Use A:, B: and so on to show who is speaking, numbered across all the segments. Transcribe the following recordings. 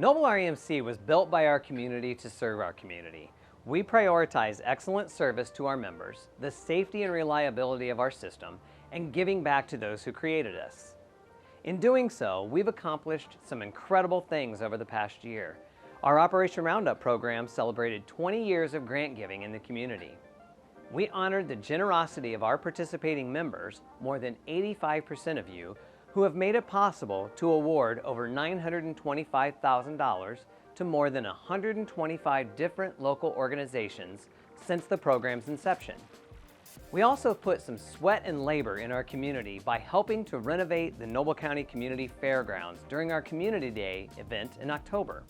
A: Noble REMC was built by our community to serve our community. We prioritize excellent service to our members, the safety and reliability of our system, and giving back to those who created us. In doing so, we've accomplished some incredible things over the past year. Our Operation Roundup program celebrated 20 years of grant giving in the community. We honored the generosity of our participating members, more than 85% of you, who have made it possible to award over $925,000 to more than 125 different local organizations since the program's inception. We also put some sweat and labor in our community by helping to renovate the Noble County Community Fairgrounds during our Community Day event in October.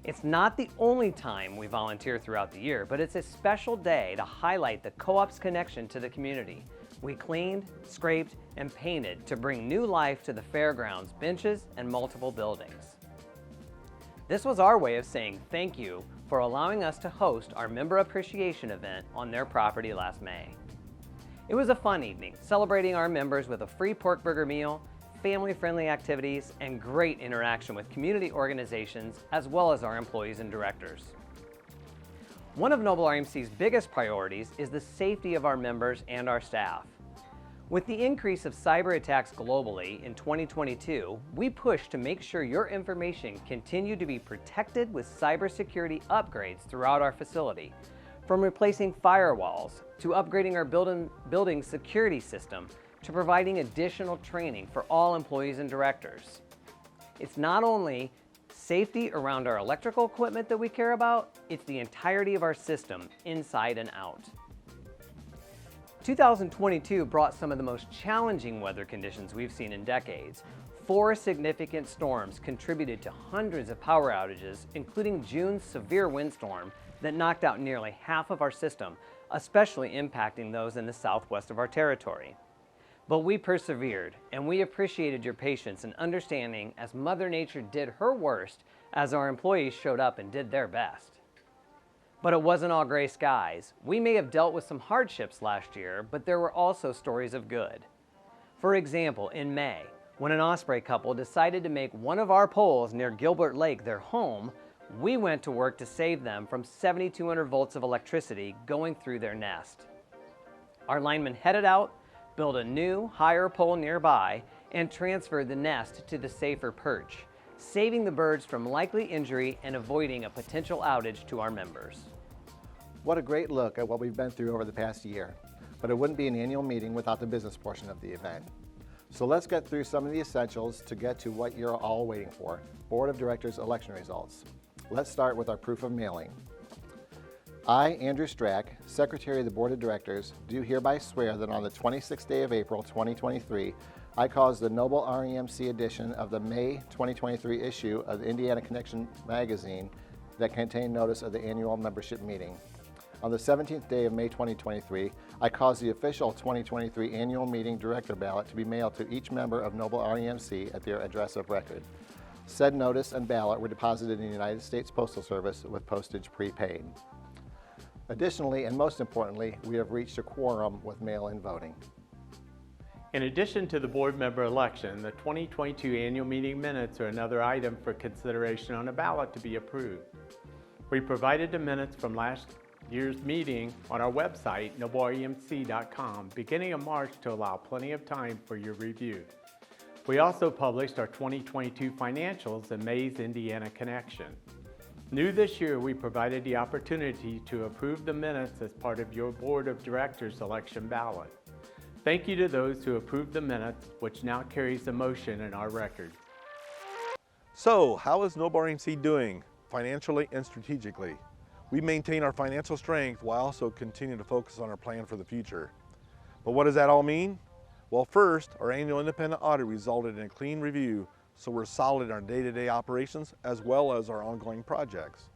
A: It's not the only time we volunteer throughout the year, but it's a special day to highlight the co-op's connection to the community. We cleaned, scraped, and painted to bring new life to the fairgrounds, benches, and multiple buildings. This was our way of saying thank you for allowing us to host our member appreciation event on their property last May. It was a fun evening, celebrating our members with a free pork burger meal, family-friendly activities, and great interaction with community organizations as well as our employees and directors. One of Noble REMC's biggest priorities is the safety of our members and our staff. With the increase of cyber attacks globally in 2022, we pushed to make sure your information continued to be protected with cybersecurity upgrades throughout our facility. From replacing firewalls, to upgrading our building security system, to providing additional training for all employees and directors. It's not only safety around our electrical equipment that we care about, it's the entirety of our system, inside and out. 2022 brought some of the most challenging weather conditions we've seen in decades. 4 significant storms contributed to hundreds of power outages, including June's severe windstorm that knocked out nearly half of our system, especially impacting those in the southwest of our territory. But we persevered, and we appreciated your patience and understanding as Mother Nature did her worst as our employees showed up and did their best. But it wasn't all gray skies. We may have dealt with some hardships last year, but there were also stories of good. For example, in May, when an osprey couple decided to make one of our poles near Gilbert Lake their home, we went to work to save them from 7,200 volts of electricity going through their nest. Our linemen headed out, built a new, higher pole nearby, and transferred the nest to the safer perch, saving the birds from likely injury and avoiding a potential outage to our members.
B: What a great look at what we've been through over the past year, but it wouldn't be an annual meeting without the business portion of the event. So let's get through some of the essentials to get to what you're all waiting for, Board of Directors election results. Let's start with our proof of mailing. I, Andrew Strack, Secretary of the Board of Directors, do hereby swear that on the 26th day of April 2023, I caused the Noble REMC edition of the May 2023 issue of the Indiana Connection magazine that contained notice of the annual membership meeting. On the 17th day of May 2023, I caused the official 2023 annual meeting director ballot to be mailed to each member of Noble REMC at their address of record. Said notice and ballot were deposited in the United States Postal Service with postage prepaid. Additionally, and most importantly, we have reached a quorum with mail-in voting.
C: In addition to the board member election, the 2022 annual meeting minutes are another item for consideration on a ballot to be approved. We provided the minutes from last year's meeting on our website, nobleremc.com, beginning of March to allow plenty of time for your review. We also published our 2022 financials in May's Indiana Connection. New this year, we provided the opportunity to approve the minutes as part of your Board of Directors election ballot. Thank you to those who approved the minutes, which now carries the motion in our record.
D: So, how is Noble REMC doing financially and strategically? We maintain our financial strength while also continue to focus on our plan for the future. But what does that all mean? Well, first, our annual independent audit resulted in a clean review, so we're solid in our day-to-day operations as well as our ongoing projects.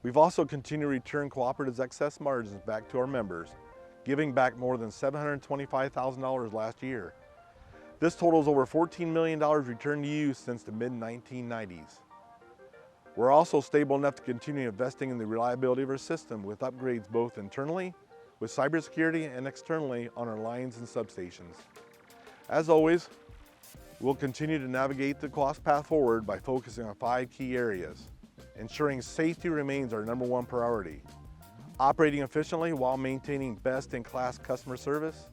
D: We've also continued to return cooperative's excess margins back to our members, giving back more than $725,000 last year. This totals over $14 million returned to you since the mid-1990s. We're also stable enough to continue investing in the reliability of our system with upgrades both internally, with cybersecurity, and externally on our lines and substations. As always, We'll continue to navigate the cost path forward by focusing on 5 key areas. Ensuring safety remains our #1 priority. Operating efficiently while maintaining best-in-class customer service.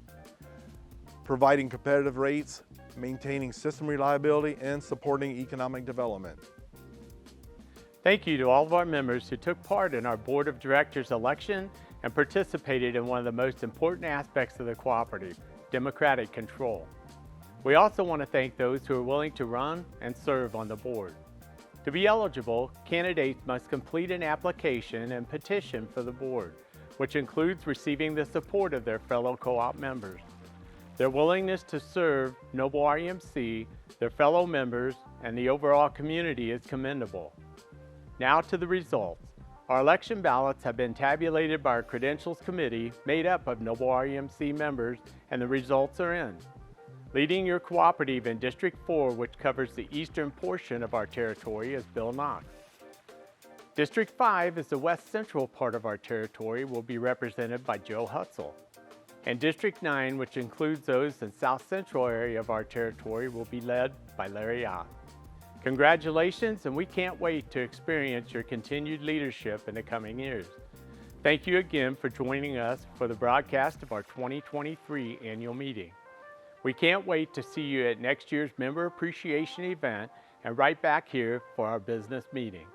D: Providing competitive rates, maintaining system reliability, and supporting economic development.
C: Thank you to all of our members who took part in our Board of Directors election and participated in one of the most important aspects of the cooperative, democratic control. We also want to thank those who are willing to run and serve on the board. To be eligible, candidates must complete an application and petition for the board, which includes receiving the support of their fellow co-op members. Their willingness to serve Noble REMC, their fellow members, and the overall community is commendable. Now to the results. Our election ballots have been tabulated by our Credentials Committee made up of Noble REMC members, and the results are in. Leading your cooperative in District 4, which covers the eastern portion of our territory, is Bill Knox. District 5 is the west central part of our territory, will be represented by Joe Hutzel. And District 9, which includes those in south central area of our territory, will be led by Larry Ott. Congratulations, and we can't wait to experience your continued leadership in the coming years. Thank you again for joining us for the broadcast of our 2023 annual meeting. We can't wait to see you at next year's Member Appreciation event and right back here for our business meeting.